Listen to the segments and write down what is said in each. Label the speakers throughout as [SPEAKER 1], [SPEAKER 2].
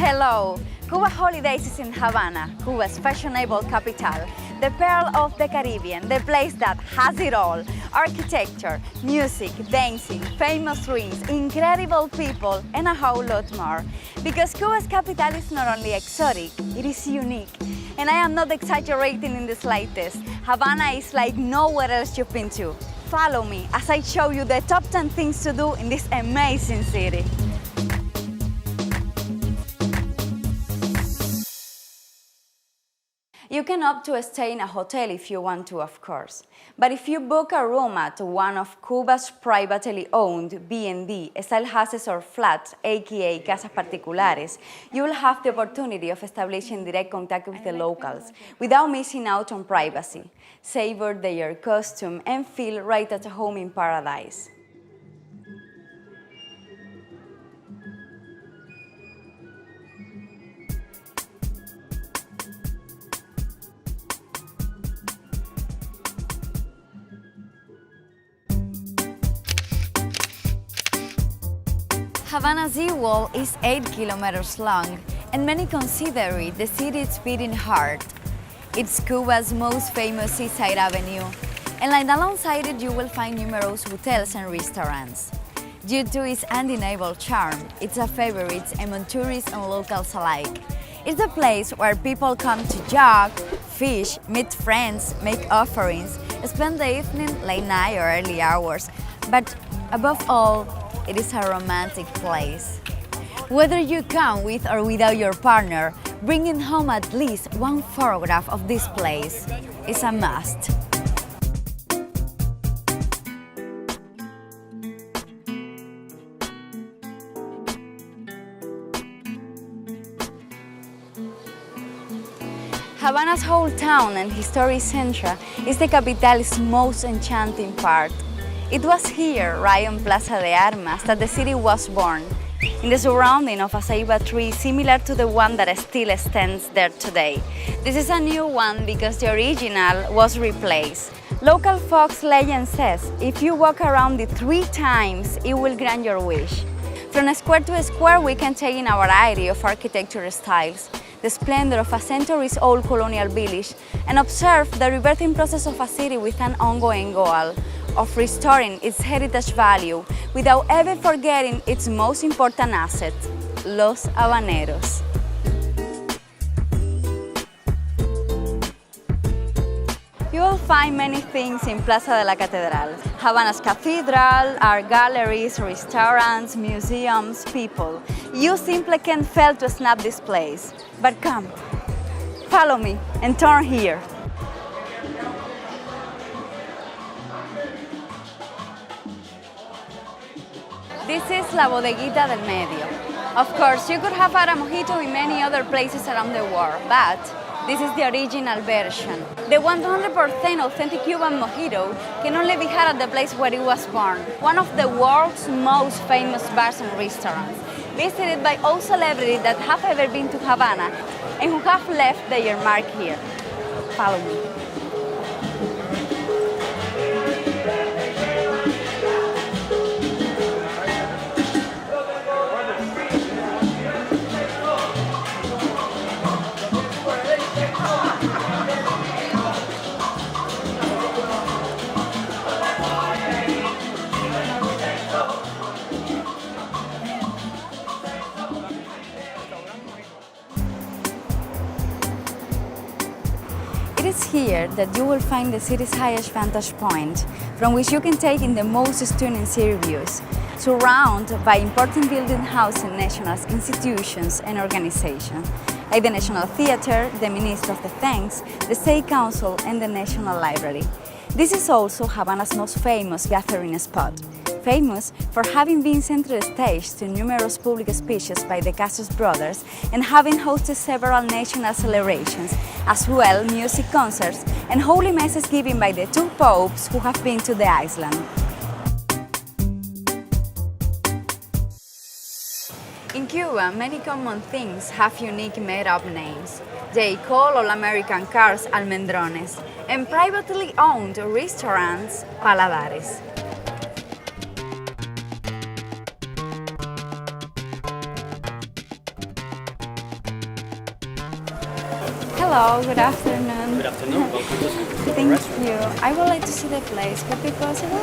[SPEAKER 1] Hello! Cuba Holidays is in Havana, Cuba's fashionable capital, the pearl of the Caribbean, the place that has it all. Architecture, music, dancing, famous drinks, incredible people, and a whole lot more. Because Cuba's capital is not only exotic, it is unique. And I am not exaggerating in the slightest. Havana is like nowhere else you've been to. Follow me as I show you the top 10 things to do in this amazing city. You can opt to stay in a hotel if you want to, of course. But if you book a room at one of Cuba's privately owned B&B style houses or flats, aka casas particulares, you will have the opportunity of establishing direct contact with the locals without missing out on privacy. Savor their costume and feel right at home in paradise. Havana's seawall is 8 kilometers long, and many consider it the city's beating heart. It's Cuba's most famous seaside avenue, and like alongside it you will find numerous hotels and restaurants. Due to its undeniable charm, it's a favorite among tourists and locals alike. It's a place where people come to jog, fish, meet friends, make offerings, spend the evening, late night or early hours, but above all, it is a romantic place. Whether you come with or without your partner, bringing home at least one photograph of this place is a must. Havana's whole town and historic center is the capital's most enchanting part. It was here, right on Plaza de Armas, that the city was born, in the surrounding of a ceiba tree similar to the one that still stands there today. This is a new one because the original was replaced. Local folks' legend says if you walk around it 3 times, it will grant your wish. From square to square, we can take in a variety of architecture styles, the splendor of a centuries-old colonial village, and observe the rebirthing process of a city with an ongoing goal of restoring its heritage value without ever forgetting its most important asset, Los Habaneros. You will find many things in Plaza de la Catedral. Havana's cathedral, art galleries, restaurants, museums, people. You simply can't fail to snap this place. But come, follow me and turn here. This is La Bodeguita del Medio. Of course, you could have had a mojito in many other places around the world, but this is the original version. The 100% authentic Cuban mojito can only be had at the place where it was born, one of the world's most famous bars and restaurants, visited by all celebrities that have ever been to Havana and who have left their mark here. Follow me. It is here that you will find the city's highest vantage point, from which you can take in the most stunning city views, surrounded by important building housing national institutions and organizations, like the National Theatre, the Ministry of Defense, the State Council, and the National Library. This is also Havana's most famous gathering spot, famous for having been center stage to numerous public speeches by the Castro brothers and having hosted several national celebrations, as well music concerts and holy masses given by the 2 popes who have been to the island. In Cuba, many common things have unique made-up names. They call all American cars almendrones and privately owned restaurants paladares. Hello, good afternoon.
[SPEAKER 2] Good afternoon. Welcome to the
[SPEAKER 1] Thank
[SPEAKER 2] restaurant.
[SPEAKER 1] you. I would like to see the place. Would it be possible?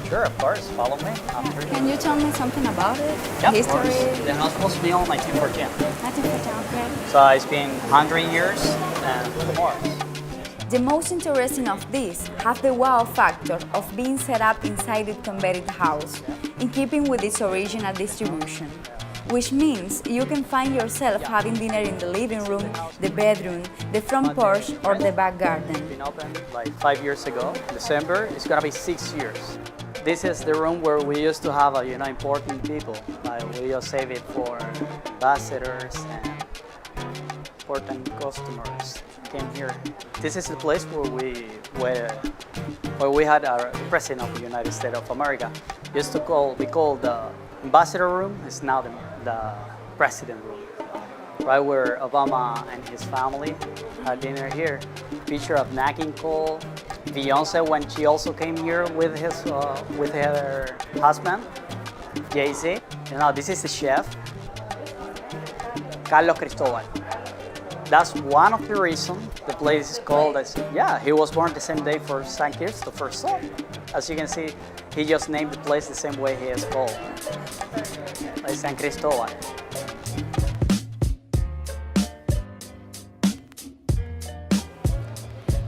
[SPEAKER 2] Sure, of course. Follow me. After
[SPEAKER 1] Can you tell me something about it?
[SPEAKER 2] Yep,
[SPEAKER 1] History?
[SPEAKER 2] of course. The house was built in 1914.
[SPEAKER 1] Nothing for town, okay?
[SPEAKER 2] So it's been 100 years and more.
[SPEAKER 1] The most interesting of these have the wow factor of being set up inside the converted house, in keeping with its original distribution. Which means you can find yourself having dinner in the living room, the bedroom, the front porch, or the back garden.
[SPEAKER 2] It's been opened like 5 years ago. December, it's gonna be 6 years. This is the room where we used to have, important people. We just save it for ambassadors and important customers came here. This is the place where we had our president of the United States of America. Used to be called the ambassador room. It's now the president room. Right where Obama and his family had dinner here. Picture of Nat King Cole, Beyonce when she also came here with her husband, Jay-Z. This is the chef, Carlos Cristobal. That's one of the reasons the place is called as, he was born the same day for St. Kitts, the first son. As you can see, he just named the place the same way he is called, like San Cristobal.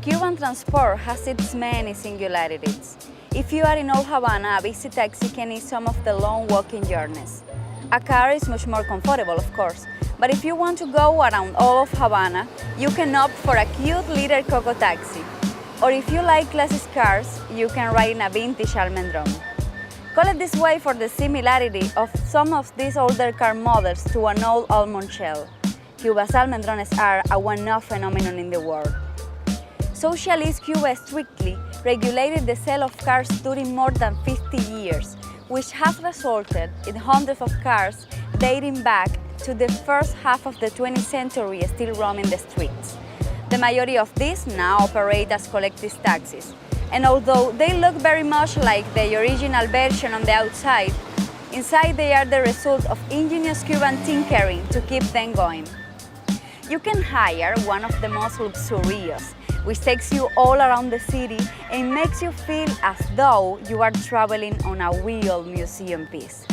[SPEAKER 1] Cuban transport has its many singularities. If you are in Old Havana, a busy taxi can ease some of the long walking journeys. A car is much more comfortable, of course, but if you want to go around all of Havana, you can opt for a cute little Coco taxi. Or if you like classic cars, you can ride in a vintage Almendron. Call it this way for the similarity of some of these older car models to an old almond shell. Cuba's Almendrones are a one-off phenomenon in the world. Socialist Cuba strictly regulated the sale of cars during more than 50 years, which has resulted in hundreds of cars dating back to the first half of the 20th century still roaming the streets. The majority of these now operate as collective taxis, and although they look very much like the original version on the outside, inside they are the result of ingenious Cuban tinkering to keep them going. You can hire one of the most luxurious, which takes you all around the city and makes you feel as though you are traveling on a real museum piece.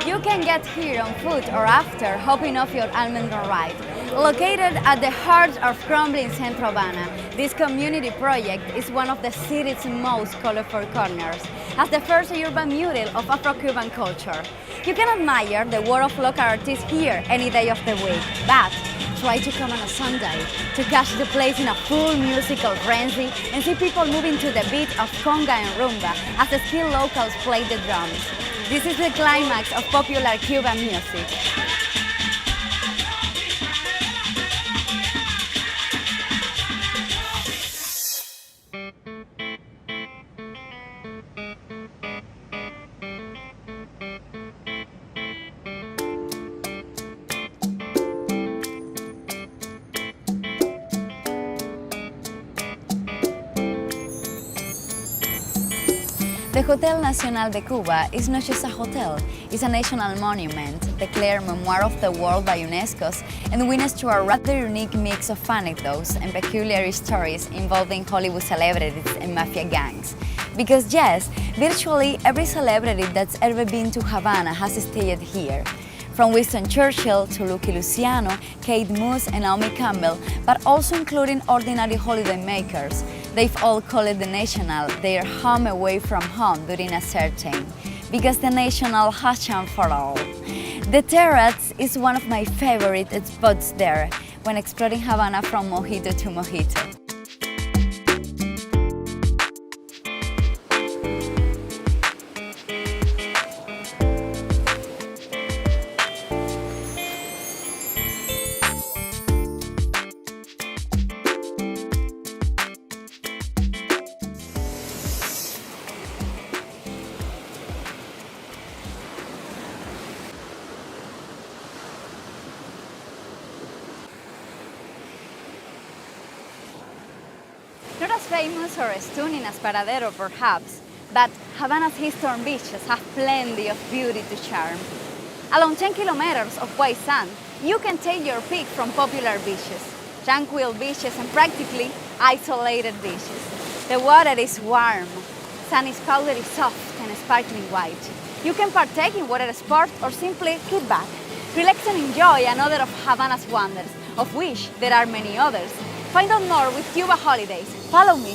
[SPEAKER 1] You can get here on foot or after hopping off your Almendron ride. Located at the heart of crumbling Centro Havana, this community project is one of the city's most colorful corners, as the first urban mural of Afro-Cuban culture. You can admire the work of local artists here any day of the week, but try to come on a Sunday to catch the place in a full musical frenzy and see people moving to the beat of conga and rumba as the skilled locals play the drums. This is the climax of popular Cuban music. The Hotel Nacional de Cuba is not just a hotel, it's a national monument, declared Memoir of the World by UNESCO, and witness to a rather unique mix of anecdotes and peculiar stories involving Hollywood celebrities and mafia gangs. Because yes, virtually every celebrity that's ever been to Havana has stayed here. From Winston Churchill to Lucky Luciano, Kate Moss and Naomi Campbell, but also including ordinary holidaymakers. They've all called the National their home away from home during a certain, because the National has changed for all. The Terrace is one of my favorite spots there when exploring Havana from mojito to mojito. famous or stunning as Paradero perhaps, but Havana's eastern beaches have plenty of beauty to charm. Along 10 kilometers of white sand, you can take your pick from popular beaches, tranquil beaches and practically isolated beaches. The water is warm, sand is powdery soft and sparkling white. You can partake in water sports or simply kick back, relax and enjoy another of Havana's wonders, of which there are many others. Find out more with Cuba Holidays. Follow me.